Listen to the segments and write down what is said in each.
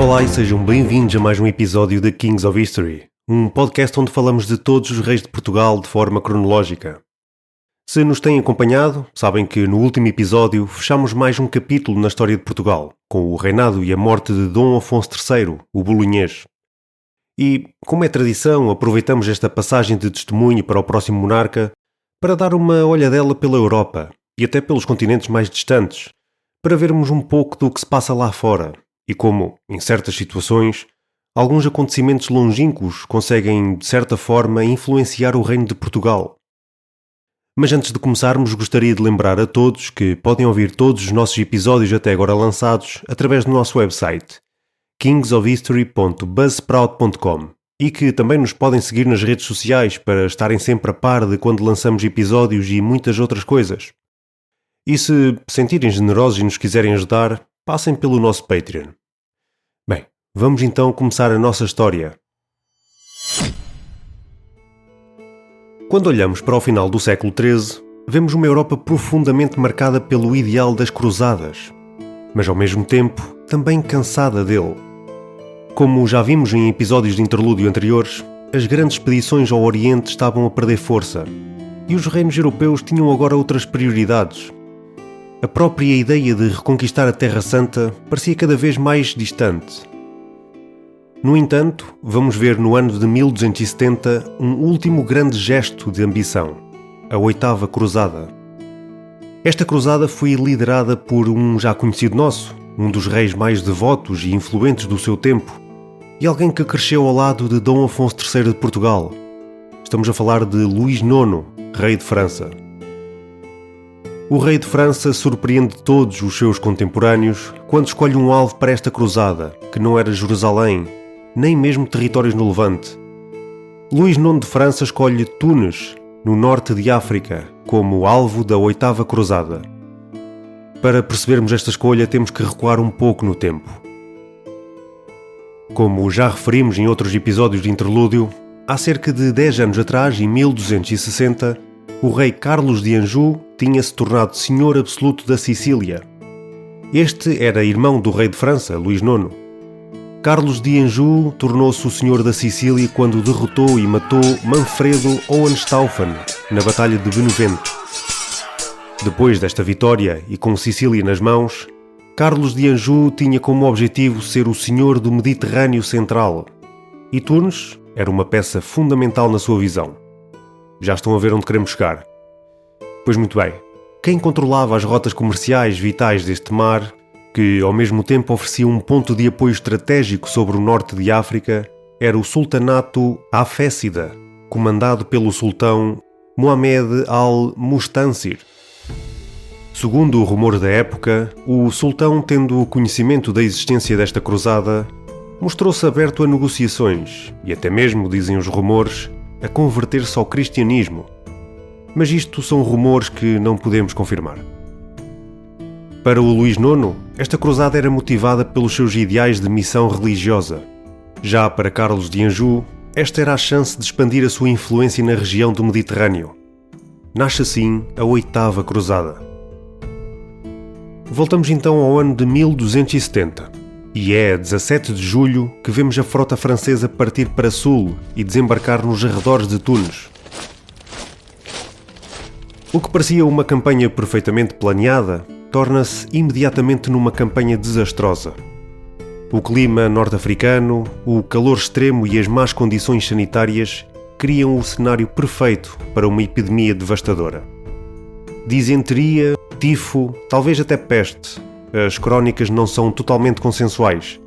Olá e sejam bem-vindos a mais um episódio de Kings of History, um podcast onde falamos de todos os reis de Portugal de forma cronológica. Se nos têm acompanhado, sabem que no último episódio fechamos mais um capítulo na história de Portugal, com o reinado e a morte de Dom Afonso III, o Bolonhês. E, como é tradição, aproveitamos esta passagem de testemunho para o próximo monarca para dar uma olhadela pela Europa e até pelos continentes mais distantes, para vermos um pouco do que se passa lá fora e como, em certas situações, alguns acontecimentos longínquos conseguem, de certa forma, influenciar o reino de Portugal. Mas antes de começarmos, gostaria de lembrar a todos que podem ouvir todos os nossos episódios até agora lançados através do nosso website kingsofhistory.buzzsprout.com e que também nos podem seguir nas redes sociais para estarem sempre a par de quando lançamos episódios e muitas outras coisas. E se sentirem generosos e nos quiserem ajudar, passem pelo nosso Patreon. Bem, vamos então começar a nossa história. Quando olhamos para o final do século XIII, vemos uma Europa profundamente marcada pelo ideal das cruzadas, mas ao mesmo tempo também cansada dele. Como já vimos em episódios de interlúdio anteriores, as grandes expedições ao Oriente estavam a perder força, e os reinos europeus tinham agora outras prioridades. A própria ideia de reconquistar a Terra Santa parecia cada vez mais distante. No entanto, vamos ver no ano de 1270 um último grande gesto de ambição, a Oitava Cruzada. Esta cruzada foi liderada por um já conhecido nosso, um dos reis mais devotos e influentes do seu tempo, e alguém que cresceu ao lado de Dom Afonso III de Portugal. Estamos a falar de Luís IX, rei de França. O rei de França surpreende todos os seus contemporâneos quando escolhe um alvo para esta cruzada, que não era Jerusalém, nem mesmo territórios no Levante. Luís IX de França escolhe Túnez, no norte de África, como alvo da Oitava Cruzada. Para percebermos esta escolha, temos que recuar um pouco no tempo. Como já referimos em outros episódios de interlúdio, há cerca de 10 anos atrás, em 1260, o rei Carlos de Anjou tinha-se tornado senhor absoluto da Sicília. Este era irmão do rei de França, Luís IX. Carlos de Anjou tornou-se o senhor da Sicília quando derrotou e matou Manfredo Hohenstaufen na Batalha de Benevento. Depois desta vitória e com Sicília nas mãos, Carlos de Anjou tinha como objetivo ser o senhor do Mediterrâneo Central, e Túnez era uma peça fundamental na sua visão. Já estão a ver onde queremos chegar. Pois muito bem, quem controlava as rotas comerciais vitais deste mar, que ao mesmo tempo oferecia um ponto de apoio estratégico sobre o norte de África, era o Sultanato Hafésida, comandado pelo sultão Mohamed al-Mustansir. Segundo o rumor da época, o sultão, tendo conhecimento da existência desta cruzada, mostrou-se aberto a negociações e até mesmo, dizem os rumores, a converter-se ao cristianismo. Mas isto são rumores que não podemos confirmar. Para o Luís IX, esta cruzada era motivada pelos seus ideais de missão religiosa. Já para Carlos de Anjou, esta era a chance de expandir a sua influência na região do Mediterrâneo. Nasce assim a Oitava Cruzada. Voltamos então ao ano de 1270, e é a 17 de julho que vemos a frota francesa partir para sul e desembarcar nos arredores de Túnez. O que parecia uma campanha perfeitamente planeada, torna-se imediatamente numa campanha desastrosa. O clima norte-africano, o calor extremo e as más condições sanitárias criam o cenário perfeito para uma epidemia devastadora. Disenteria, tifo, talvez até peste. As crónicas não são totalmente consensuais.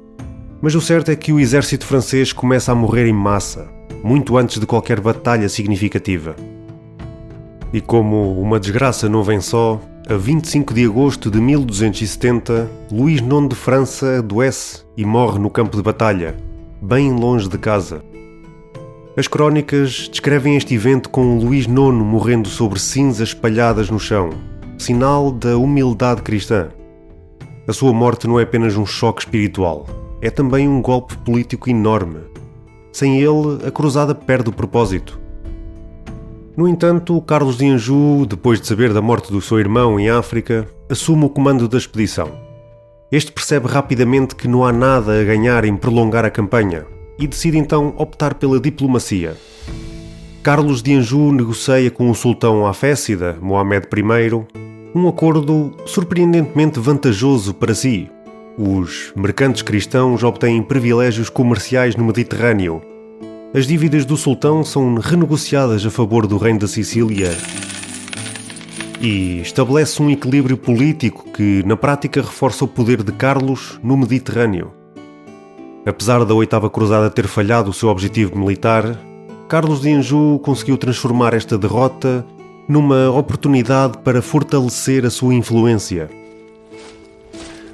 Mas o certo é que o exército francês começa a morrer em massa, muito antes de qualquer batalha significativa. E como uma desgraça não vem só, a 25 de agosto de 1270, Luís IX de França adoece e morre no campo de batalha, bem longe de casa. As crónicas descrevem este evento com Luís IX morrendo sobre cinzas espalhadas no chão, sinal da humildade cristã. A sua morte não é apenas um choque espiritual, é também um golpe político enorme. Sem ele, a cruzada perde o propósito. No entanto, Carlos de Anjou, depois de saber da morte do seu irmão em África, assume o comando da expedição. Este percebe rapidamente que não há nada a ganhar em prolongar a campanha e decide então optar pela diplomacia. Carlos de Anjou negocia com o sultão Hafésida, Mohamed I, um acordo surpreendentemente vantajoso para si. Os mercantes cristãos obtêm privilégios comerciais no Mediterrâneo. As dívidas do sultão são renegociadas a favor do reino da Sicília e estabelece um equilíbrio político que, na prática, reforça o poder de Carlos no Mediterrâneo. Apesar da Oitava Cruzada ter falhado o seu objetivo militar, Carlos de Anjou conseguiu transformar esta derrota numa oportunidade para fortalecer a sua influência.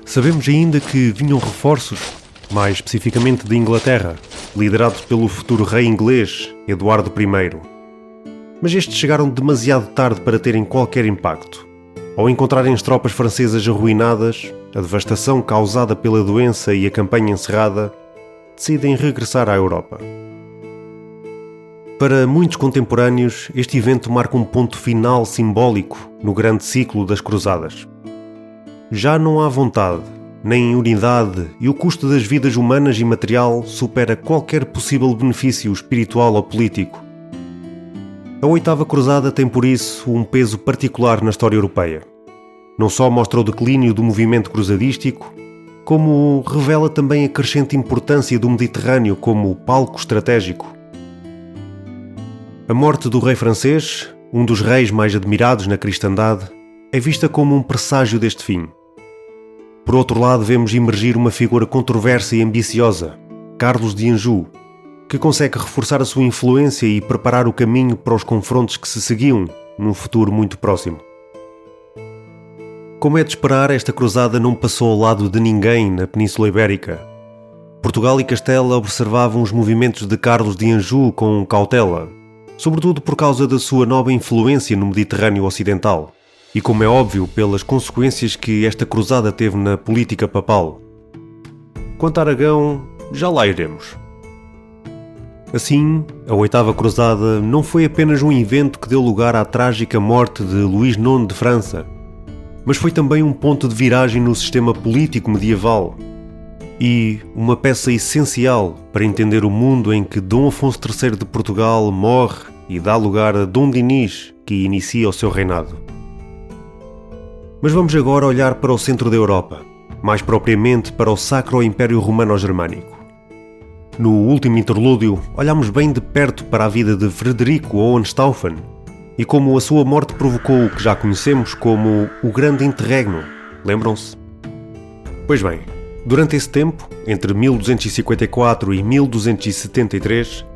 Sabemos ainda que vinham reforços, mais especificamente de Inglaterra, liderados pelo futuro rei inglês, Eduardo I. Mas estes chegaram demasiado tarde para terem qualquer impacto. Ao encontrarem as tropas francesas arruinadas, a devastação causada pela doença e a campanha encerrada, decidem regressar à Europa. Para muitos contemporâneos, este evento marca um ponto final simbólico no grande ciclo das Cruzadas. Já não há vontade, nem unidade, e o custo das vidas humanas e material supera qualquer possível benefício espiritual ou político. A Oitava Cruzada tem, por isso, um peso particular na história europeia. Não só mostra o declínio do movimento cruzadístico, como revela também a crescente importância do Mediterrâneo como palco estratégico. A morte do rei francês, um dos reis mais admirados na cristandade, é vista como um presságio deste fim. Por outro lado, vemos emergir uma figura controversa e ambiciosa, Carlos de Anjou, que consegue reforçar a sua influência e preparar o caminho para os confrontos que se seguiam num futuro muito próximo. Como é de esperar, esta cruzada não passou ao lado de ninguém na Península Ibérica. Portugal e Castela observavam os movimentos de Carlos de Anjou com cautela, sobretudo por causa da sua nova influência no Mediterrâneo Ocidental. E, como é óbvio, pelas consequências que esta cruzada teve na política papal. Quanto a Aragão, já lá iremos. Assim, a Oitava Cruzada não foi apenas um evento que deu lugar à trágica morte de Luís IX de França, mas foi também um ponto de viragem no sistema político medieval e uma peça essencial para entender o mundo em que Dom Afonso III de Portugal morre e dá lugar a Dom Dinis, que inicia o seu reinado. Mas vamos agora olhar para o centro da Europa, mais propriamente para o Sacro Império Romano-Germânico. No último interlúdio, olhamos bem de perto para a vida de Frederico Hohenstaufen e como a sua morte provocou o que já conhecemos como o Grande Interregno. Lembram-se? Pois bem, durante esse tempo, entre 1254 e 1273,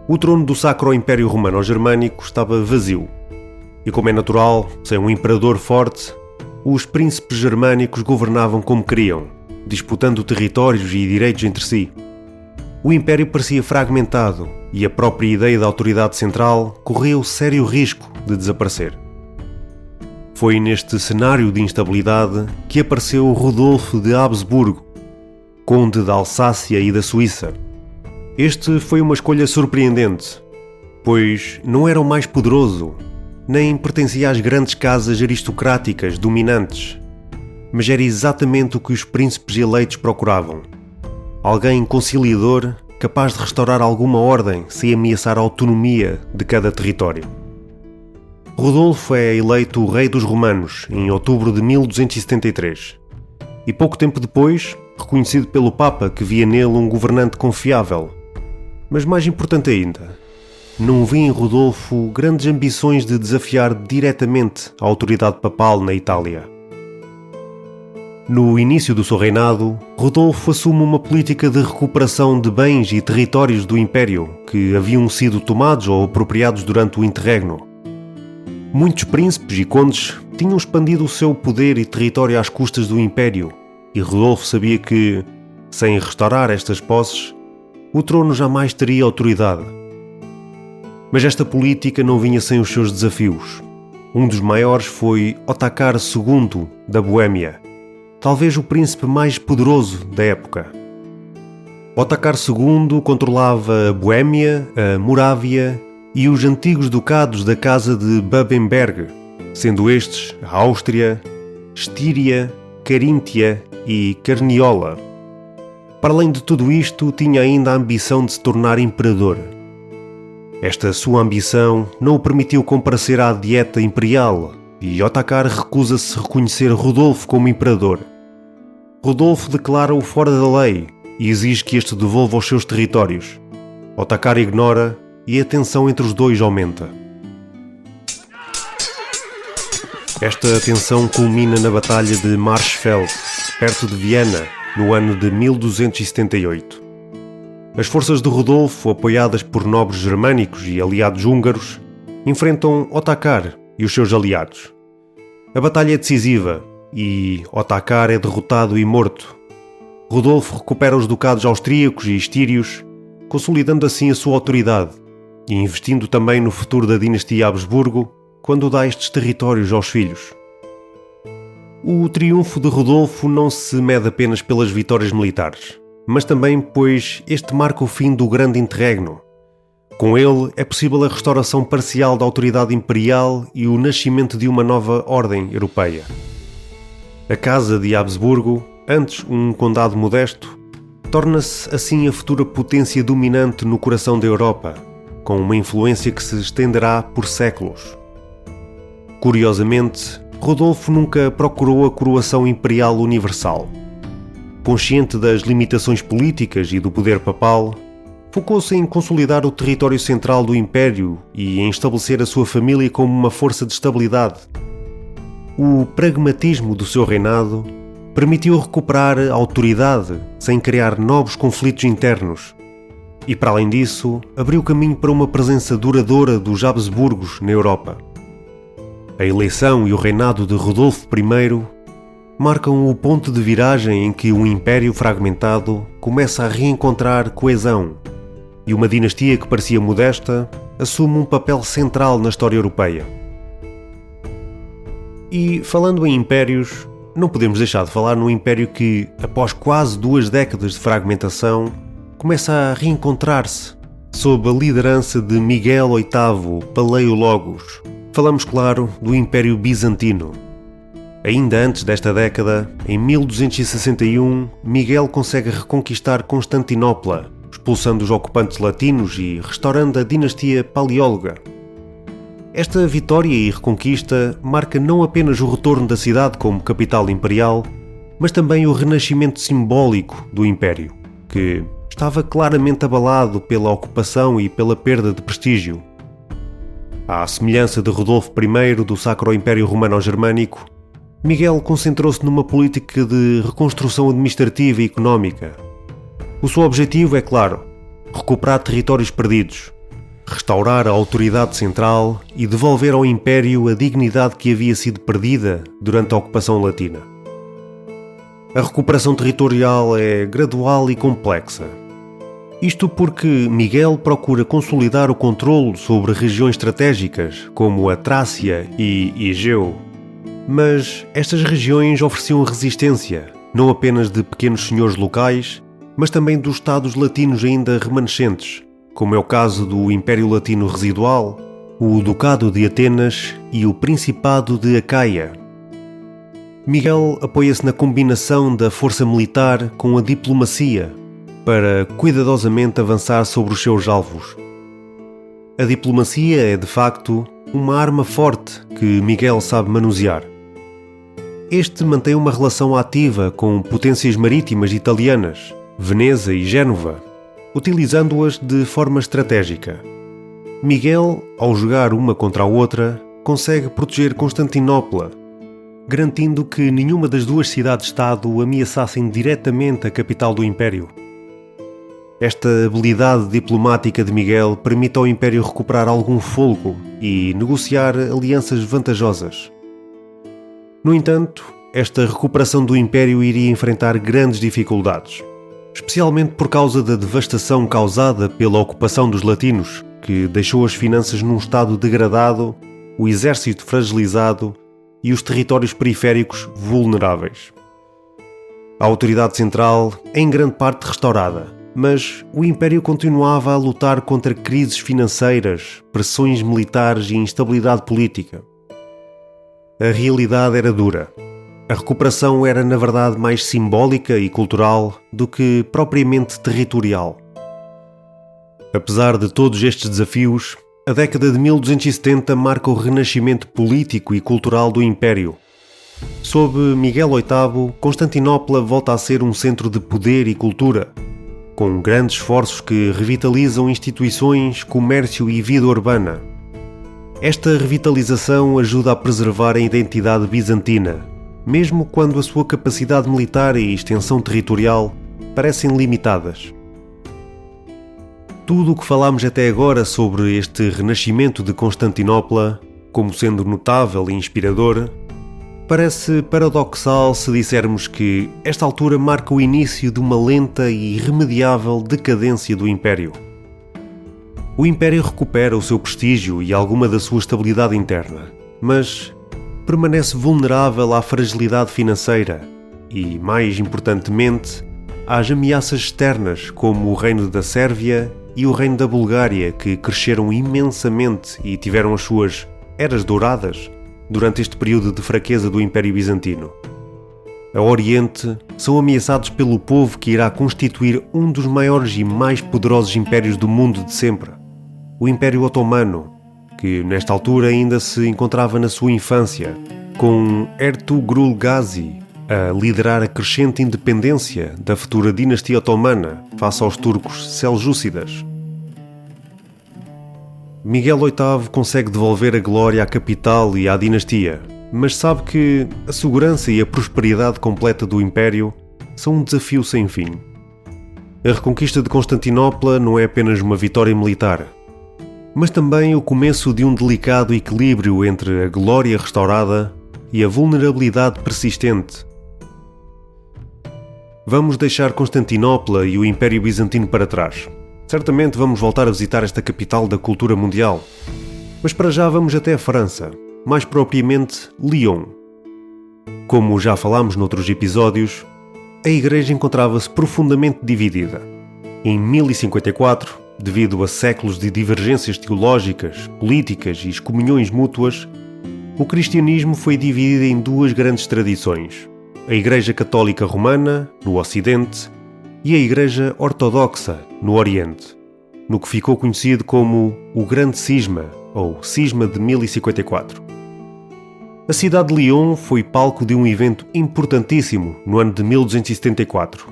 o trono do Sacro Império Romano-Germânico estava vazio. E como é natural, sem um imperador forte, os príncipes germânicos governavam como queriam, disputando territórios e direitos entre si. O império parecia fragmentado e a própria ideia da autoridade central corria o sério risco de desaparecer. Foi neste cenário de instabilidade que apareceu Rodolfo de Habsburgo, conde da Alsácia e da Suíça. Este foi uma escolha surpreendente, pois não era o mais poderoso, nem pertencia às grandes casas aristocráticas dominantes, mas era exatamente o que os príncipes eleitos procuravam. Alguém conciliador, capaz de restaurar alguma ordem sem ameaçar a autonomia de cada território. Rodolfo é eleito o rei dos romanos em outubro de 1273 e pouco tempo depois reconhecido pelo Papa, que via nele um governante confiável. Mas mais importante ainda, não via em Rodolfo grandes ambições de desafiar diretamente a autoridade papal na Itália. No início do seu reinado, Rodolfo assume uma política de recuperação de bens e territórios do Império que haviam sido tomados ou apropriados durante o interregno. Muitos príncipes e condes tinham expandido o seu poder e território às custas do Império, e Rodolfo sabia que, sem restaurar estas posses, o trono jamais teria autoridade. Mas esta política não vinha sem os seus desafios. Um dos maiores foi Otakar II da Boêmia, talvez o príncipe mais poderoso da época. Otakar II controlava a Boêmia, a Morávia e os antigos ducados da Casa de Babenberg, sendo estes a Áustria, Estíria, Caríntia e Carniola. Para além de tudo isto, tinha ainda a ambição de se tornar imperador. Esta sua ambição não o permitiu comparecer à dieta imperial e Otakar recusa-se a reconhecer Rodolfo como imperador. Rodolfo declara-o fora da lei e exige que este devolva os seus territórios. Otakar ignora e a tensão entre os dois aumenta. Esta tensão culmina na Batalha de Marsfeld, perto de Viena, no ano de 1278. As forças de Rodolfo, apoiadas por nobres germânicos e aliados húngaros, enfrentam Otakar e os seus aliados. A batalha é decisiva e Otakar é derrotado e morto. Rodolfo recupera os ducados austríacos e estírios, consolidando assim a sua autoridade e investindo também no futuro da dinastia Habsburgo, quando dá estes territórios aos filhos. O triunfo de Rodolfo não se mede apenas pelas vitórias militares, mas também pois este marca o fim do Grande Interregno. Com ele é possível a restauração parcial da autoridade imperial e o nascimento de uma nova ordem europeia. A Casa de Habsburgo, antes um condado modesto, torna-se assim a futura potência dominante no coração da Europa, com uma influência que se estenderá por séculos. Curiosamente, Rodolfo nunca procurou a coroação imperial universal. Consciente das limitações políticas e do poder papal, focou-se em consolidar o território central do Império e em estabelecer a sua família como uma força de estabilidade. O pragmatismo do seu reinado permitiu recuperar a autoridade sem criar novos conflitos internos e, para além disso, abriu caminho para uma presença duradoura dos Habsburgos na Europa. A eleição e o reinado de Rodolfo I marcam o ponto de viragem em que um império fragmentado começa a reencontrar coesão e uma dinastia que parecia modesta assume um papel central na história europeia. E, falando em impérios, não podemos deixar de falar num império que, após quase 2 décadas de fragmentação, começa a reencontrar-se sob a liderança de Miguel VIII Paleólogos. Falamos, claro, do Império Bizantino. Ainda antes desta década, em 1261, Miguel consegue reconquistar Constantinopla, expulsando os ocupantes latinos e restaurando a dinastia paleóloga. Esta vitória e reconquista marca não apenas o retorno da cidade como capital imperial, mas também o renascimento simbólico do Império, que estava claramente abalado pela ocupação e pela perda de prestígio. À semelhança de Rodolfo I do Sacro Império Romano-Germânico, Miguel concentrou-se numa política de reconstrução administrativa e económica. O seu objetivo é, claro, recuperar territórios perdidos, restaurar a autoridade central e devolver ao Império a dignidade que havia sido perdida durante a ocupação latina. A recuperação territorial é gradual e complexa. Isto porque Miguel procura consolidar o controle sobre regiões estratégicas, como a Trácia e Egeu. Mas estas regiões ofereciam resistência, não apenas de pequenos senhores locais, mas também dos estados latinos ainda remanescentes, como é o caso do Império Latino Residual, o Ducado de Atenas e o Principado de Acaia. Miguel apoia-se na combinação da força militar com a diplomacia, para cuidadosamente avançar sobre os seus alvos. A diplomacia é, de facto, uma arma forte que Miguel sabe manusear. Este mantém uma relação ativa com potências marítimas italianas, Veneza e Génova, utilizando-as de forma estratégica. Miguel, ao jogar uma contra a outra, consegue proteger Constantinopla, garantindo que nenhuma das duas cidades-estado ameaçassem diretamente a capital do Império. Esta habilidade diplomática de Miguel permite ao Império recuperar algum fôlego e negociar alianças vantajosas. No entanto, esta recuperação do Império iria enfrentar grandes dificuldades, especialmente por causa da devastação causada pela ocupação dos latinos, que deixou as finanças num estado degradado, o exército fragilizado e os territórios periféricos vulneráveis. A autoridade central é em grande parte restaurada, mas o Império continuava a lutar contra crises financeiras, pressões militares e instabilidade política. A realidade era dura. A recuperação era, na verdade, mais simbólica e cultural do que propriamente territorial. Apesar de todos estes desafios, a década de 1270 marca o renascimento político e cultural do Império. Sob Miguel VIII, Constantinopla volta a ser um centro de poder e cultura, com grandes esforços que revitalizam instituições, comércio e vida urbana. Esta revitalização ajuda a preservar a identidade bizantina, mesmo quando a sua capacidade militar e extensão territorial parecem limitadas. Tudo o que falámos até agora sobre este renascimento de Constantinopla, como sendo notável e inspirador, parece paradoxal se dissermos que esta altura marca o início de uma lenta e irremediável decadência do Império. O Império recupera o seu prestígio e alguma da sua estabilidade interna, mas permanece vulnerável à fragilidade financeira e, mais importantemente, às ameaças externas como o Reino da Sérvia e o Reino da Bulgária, que cresceram imensamente e tiveram as suas eras douradas durante este período de fraqueza do Império Bizantino. A Oriente são ameaçados pelo povo que irá constituir um dos maiores e mais poderosos impérios do mundo de sempre, o Império Otomano, que nesta altura ainda se encontrava na sua infância, com Ertugrul Gazi a liderar a crescente independência da futura dinastia otomana face aos turcos seljúcidas. Miguel VIII consegue devolver a glória à capital e à dinastia, mas sabe que a segurança e a prosperidade completa do Império são um desafio sem fim. A reconquista de Constantinopla não é apenas uma vitória militar, mas também o começo de um delicado equilíbrio entre a glória restaurada e a vulnerabilidade persistente. Vamos deixar Constantinopla e o Império Bizantino para trás. Certamente vamos voltar a visitar esta capital da cultura mundial. Mas para já vamos até a França, mais propriamente Lyon. Como já falámos noutros episódios, a Igreja encontrava-se profundamente dividida. Em 1054, devido a séculos de divergências teológicas, políticas e excomunhões mútuas, o cristianismo foi dividido em duas grandes tradições: a Igreja Católica Romana, no Ocidente, e a Igreja Ortodoxa, no Oriente, no que ficou conhecido como o Grande Cisma, ou Cisma de 1054. A cidade de Lyon foi palco de um evento importantíssimo no ano de 1274.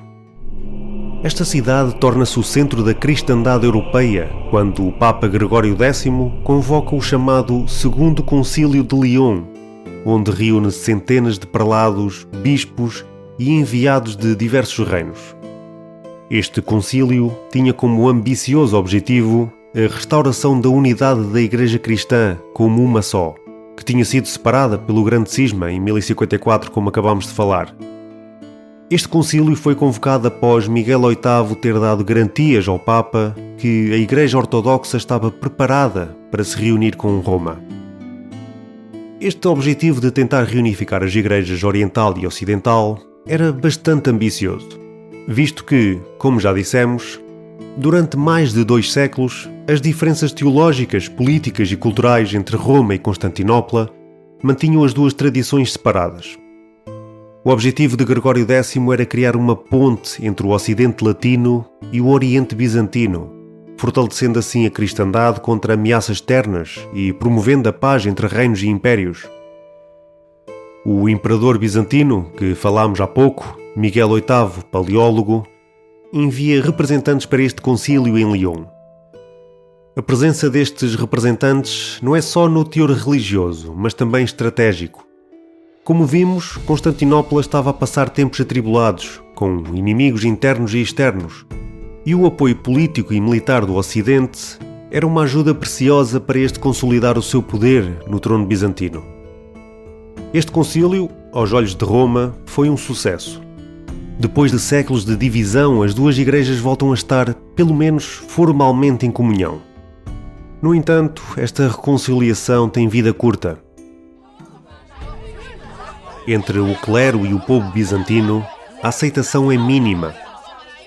Esta cidade torna-se o centro da cristandade europeia quando o Papa Gregório X convoca o chamado Segundo Concílio de Lyon, onde reúne centenas de prelados, bispos e enviados de diversos reinos. Este concílio tinha como ambicioso objetivo a restauração da unidade da Igreja Cristã como uma só, que tinha sido separada pelo Grande Cisma em 1054, como acabámos de falar. Este concílio foi convocado após Miguel VIII ter dado garantias ao Papa que a Igreja Ortodoxa estava preparada para se reunir com Roma. Este objetivo de tentar reunificar as igrejas oriental e ocidental era bastante ambicioso, visto que, como já dissemos, durante mais de 2 séculos, as diferenças teológicas, políticas e culturais entre Roma e Constantinopla mantinham as duas tradições separadas. O objetivo de Gregório X era criar uma ponte entre o Ocidente Latino e o Oriente Bizantino, fortalecendo assim a cristandade contra ameaças externas e promovendo a paz entre reinos e impérios. O imperador bizantino, que falámos há pouco, Miguel VIII, paleólogo, envia representantes para este concílio em Lyon. A presença destes representantes não é só no teor religioso, mas também estratégico. Como vimos, Constantinopla estava a passar tempos atribulados, com inimigos internos e externos, e o apoio político e militar do Ocidente era uma ajuda preciosa para este consolidar o seu poder no trono bizantino. Este concílio, aos olhos de Roma, foi um sucesso. Depois de séculos de divisão, as duas igrejas voltam a estar, pelo menos formalmente, em comunhão. No entanto, esta reconciliação tem vida curta. Entre o clero e o povo bizantino, a aceitação é mínima.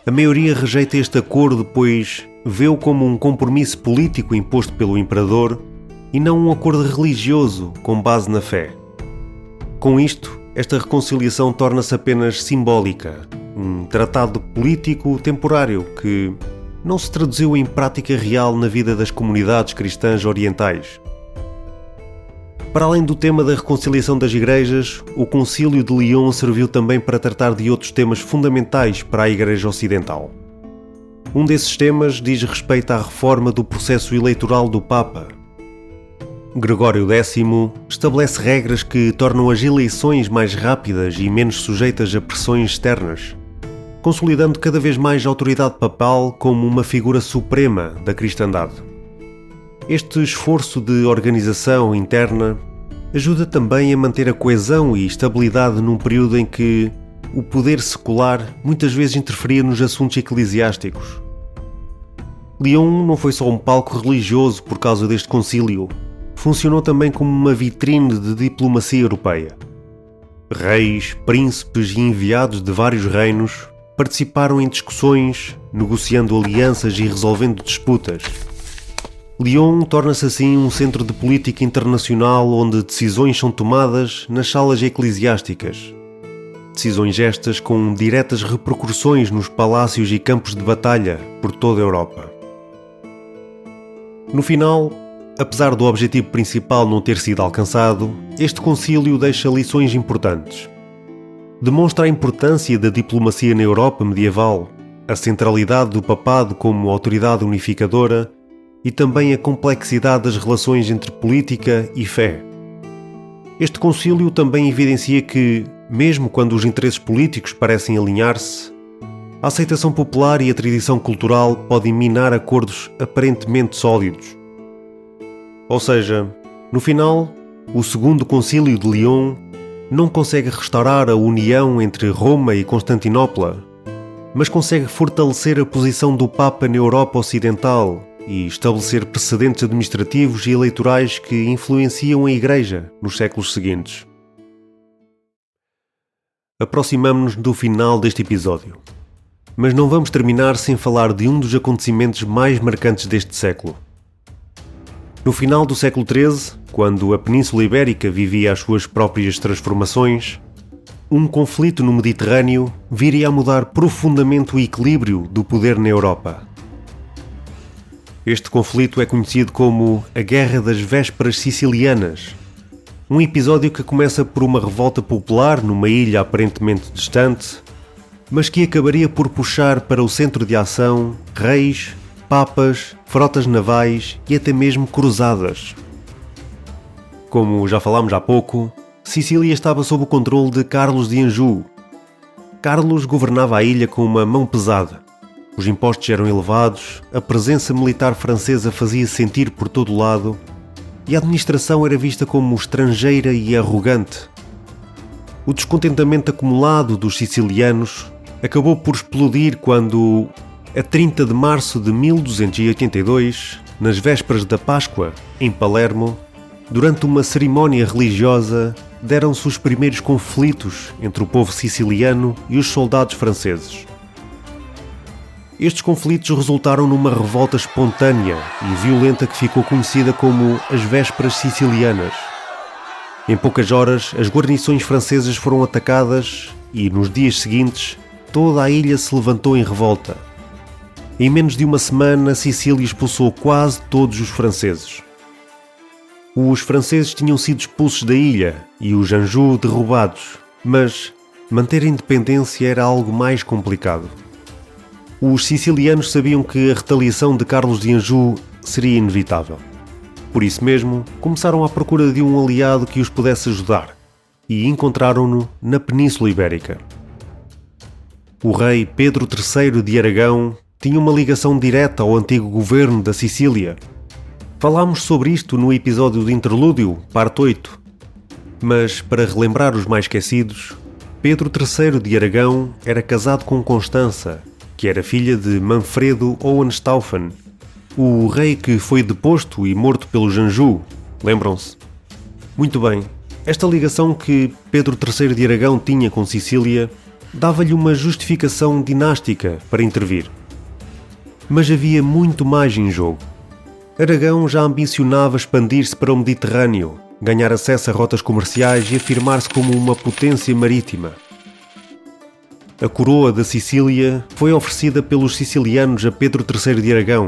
A maioria rejeita este acordo, pois vê-o como um compromisso político imposto pelo imperador e não um acordo religioso com base na fé. Com isto, esta reconciliação torna-se apenas simbólica, um tratado político temporário que não se traduziu em prática real na vida das comunidades cristãs orientais. Para além do tema da reconciliação das igrejas, o Concílio de Lyon serviu também para tratar de outros temas fundamentais para a Igreja Ocidental. Um desses temas diz respeito à reforma do processo eleitoral do Papa. Gregório X estabelece regras que tornam as eleições mais rápidas e menos sujeitas a pressões externas, consolidando cada vez mais a autoridade papal como uma figura suprema da cristandade. Este esforço de organização interna ajuda também a manter a coesão e estabilidade num período em que o poder secular muitas vezes interferia nos assuntos eclesiásticos. Lyon não foi só um palco religioso por causa deste concílio, funcionou também como uma vitrine de diplomacia europeia. Reis, príncipes e enviados de vários reinos participaram em discussões, negociando alianças e resolvendo disputas. Lyon torna-se assim um centro de política internacional onde decisões são tomadas nas salas eclesiásticas. Decisões estas com diretas repercussões nos palácios e campos de batalha por toda a Europa. No final, apesar do objetivo principal não ter sido alcançado, este concílio deixa lições importantes. Demonstra a importância da diplomacia na Europa medieval, a centralidade do papado como autoridade unificadora e também a complexidade das relações entre política e fé. Este concílio também evidencia que, mesmo quando os interesses políticos parecem alinhar-se, a aceitação popular e a tradição cultural podem minar acordos aparentemente sólidos. Ou seja, no final, o Segundo Concílio de Lyon não consegue restaurar a união entre Roma e Constantinopla, mas consegue fortalecer a posição do Papa na Europa Ocidental e estabelecer precedentes administrativos e eleitorais que influenciam a Igreja nos séculos seguintes. Aproximamo-nos do final deste episódio, mas não vamos terminar sem falar de um dos acontecimentos mais marcantes deste século. No final do século XIII, quando a Península Ibérica vivia as suas próprias transformações, um conflito no Mediterrâneo viria a mudar profundamente o equilíbrio do poder na Europa. Este conflito é conhecido como a Guerra das Vésperas Sicilianas, um episódio que começa por uma revolta popular numa ilha aparentemente distante, mas que acabaria por puxar para o centro de ação reis, papas, frotas navais e até mesmo cruzadas. Como já falámos há pouco, Sicília estava sob o controle de Carlos de Anjou. Carlos governava a ilha com uma mão pesada. Os impostos eram elevados, a presença militar francesa fazia-se sentir por todo o lado e a administração era vista como estrangeira e arrogante. O descontentamento acumulado dos sicilianos acabou por explodir quando, a 30 de março de 1282, nas vésperas da Páscoa, em Palermo, durante uma cerimónia religiosa, deram-se os primeiros conflitos entre o povo siciliano e os soldados franceses. Estes conflitos resultaram numa revolta espontânea e violenta que ficou conhecida como as Vésperas Sicilianas. Em poucas horas, as guarnições francesas foram atacadas e, nos dias seguintes, toda a ilha se levantou em revolta. Em menos de uma semana, Sicília expulsou quase todos os franceses. Os franceses tinham sido expulsos da ilha e os Anjou derrubados, mas manter a independência era algo mais complicado. Os sicilianos sabiam que a retaliação de Carlos de Anjou seria inevitável. Por isso mesmo, começaram à procura de um aliado que os pudesse ajudar e encontraram-no na Península Ibérica. O rei Pedro III de Aragão tinha uma ligação direta ao antigo governo da Sicília. Falámos sobre isto no episódio de Interlúdio, parte 8. Mas, para relembrar os mais esquecidos, Pedro III de Aragão era casado com Constança, que era filha de Manfredo Hohenstaufen, o rei que foi deposto e morto pelos Anjou. Lembram-se? Muito bem, esta ligação que Pedro III de Aragão tinha com Sicília dava-lhe uma justificação dinástica para intervir. Mas havia muito mais em jogo. Aragão já ambicionava expandir-se para o Mediterrâneo ganhar acesso a rotas comerciais e afirmar-se como uma potência marítima. A coroa da Sicília foi oferecida pelos sicilianos a Pedro III de Aragão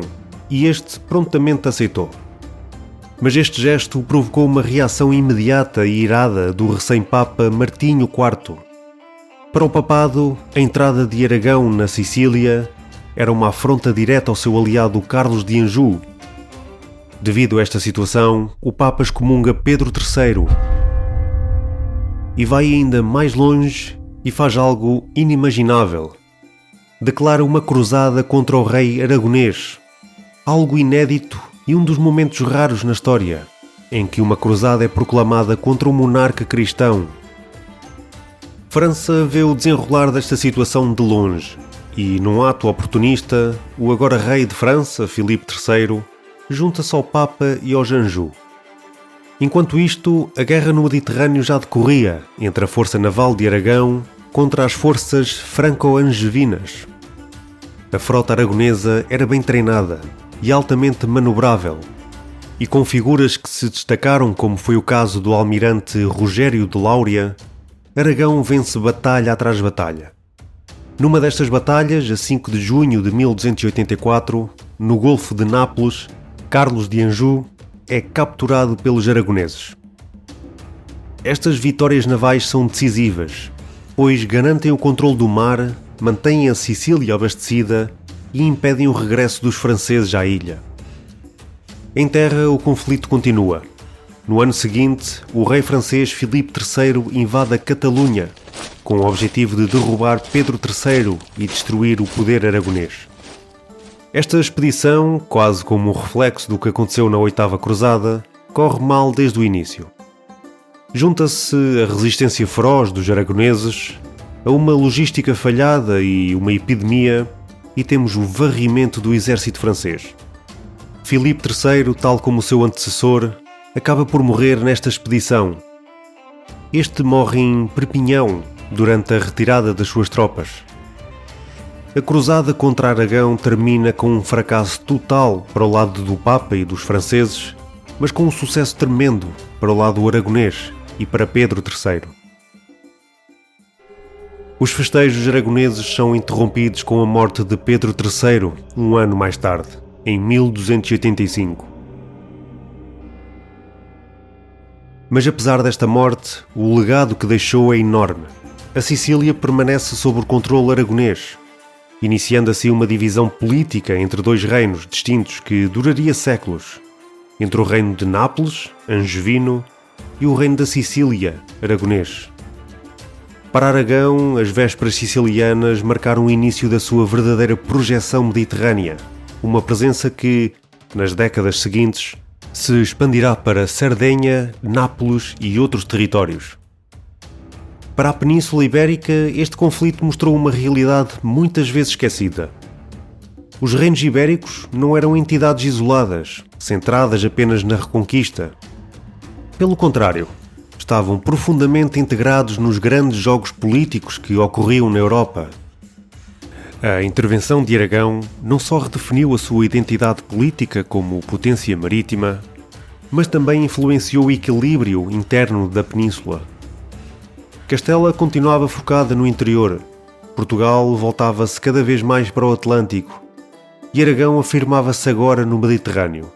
e este prontamente aceitou. Mas este gesto provocou uma reação imediata e irada do recém-papa Martinho IV. Para o papado, a entrada de Aragão na Sicília era uma afronta direta ao seu aliado Carlos de Anjou. Devido a esta situação, o Papa excomunga Pedro III e vai ainda mais longe e faz algo inimaginável. Declara uma cruzada contra o rei aragonês, algo inédito e um dos momentos raros na história, em que uma cruzada é proclamada contra um monarca cristão. França vê o desenrolar desta situação de longe e, num ato oportunista, o agora rei de França, Filipe III, junta-se ao Papa e ao Anjou. Enquanto isto, a guerra no Mediterrâneo já decorria entre a força naval de Aragão contra as forças franco-angevinas. A frota aragonesa era bem treinada e altamente manobrável, e com figuras que se destacaram, como foi o caso do almirante Rogério de Láurea, Aragão vence batalha atrás batalha. Numa destas batalhas, a 5 de junho de 1284, no Golfo de Nápoles, Carlos de Anjou é capturado pelos aragoneses. Estas vitórias navais são decisivas, pois garantem o controle do mar, mantêm a Sicília abastecida e impedem o regresso dos franceses à ilha. Em terra, o conflito continua. No ano seguinte, o rei francês Filipe III invade a Catalunha, com o objetivo de derrubar Pedro III e destruir o poder aragonês. Esta expedição, quase como um reflexo do que aconteceu na Oitava Cruzada, corre mal desde o início. Junta-se a resistência feroz dos aragoneses a uma logística falhada e uma epidemia, e temos o varrimento do exército francês. Filipe III, tal como o seu antecessor, acaba por morrer nesta expedição. Este morre em Perpignan durante a retirada das suas tropas. A cruzada contra Aragão termina com um fracasso total para o lado do Papa e dos franceses, mas com um sucesso tremendo para o lado aragonês e para Pedro III. Os festejos aragoneses são interrompidos com a morte de Pedro III um ano mais tarde, em 1285. Mas apesar desta morte, o legado que deixou é enorme. A Sicília permanece sob o controle aragonês, iniciando assim uma divisão política entre dois reinos distintos que duraria séculos, entre o reino de Nápoles, angevino, e o reino da Sicília, aragonês. Para Aragão, as vésperas sicilianas marcaram o início da sua verdadeira projeção mediterrânea, uma presença que, nas décadas seguintes, se expandirá para Sardenha, Nápoles e outros territórios. Para a Península Ibérica, este conflito mostrou uma realidade muitas vezes esquecida. Os reinos ibéricos não eram entidades isoladas, centradas apenas na reconquista. Pelo contrário, estavam profundamente integrados nos grandes jogos políticos que ocorriam na Europa. A intervenção de Aragão não só redefiniu a sua identidade política como potência marítima, mas também influenciou o equilíbrio interno da península. Castela continuava focada no interior, Portugal voltava-se cada vez mais para o Atlântico e Aragão afirmava-se agora no Mediterrâneo.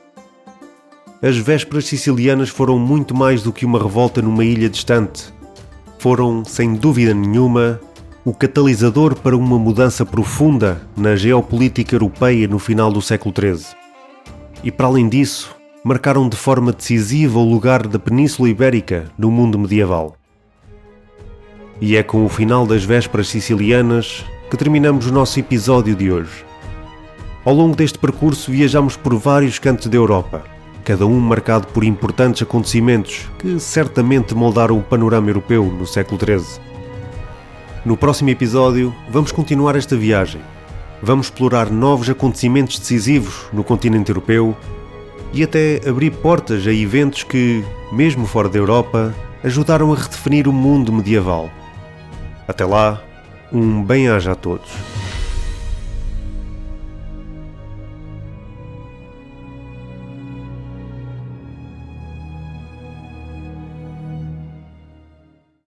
As vésperas sicilianas foram muito mais do que uma revolta numa ilha distante. Foram, sem dúvida nenhuma, o catalisador para uma mudança profunda na geopolítica europeia no final do século XIII. E para além disso, marcaram de forma decisiva o lugar da Península Ibérica no mundo medieval. E é com o final das vésperas sicilianas que terminamos o nosso episódio de hoje. Ao longo deste percurso viajamos por vários cantos da Europa, cada um marcado por importantes acontecimentos que certamente moldaram o panorama europeu no século XIII. No próximo episódio, vamos continuar esta viagem. Vamos explorar novos acontecimentos decisivos no continente europeu e até abrir portas a eventos que, mesmo fora da Europa, ajudaram a redefinir o mundo medieval. Até lá, um bem-aja a todos.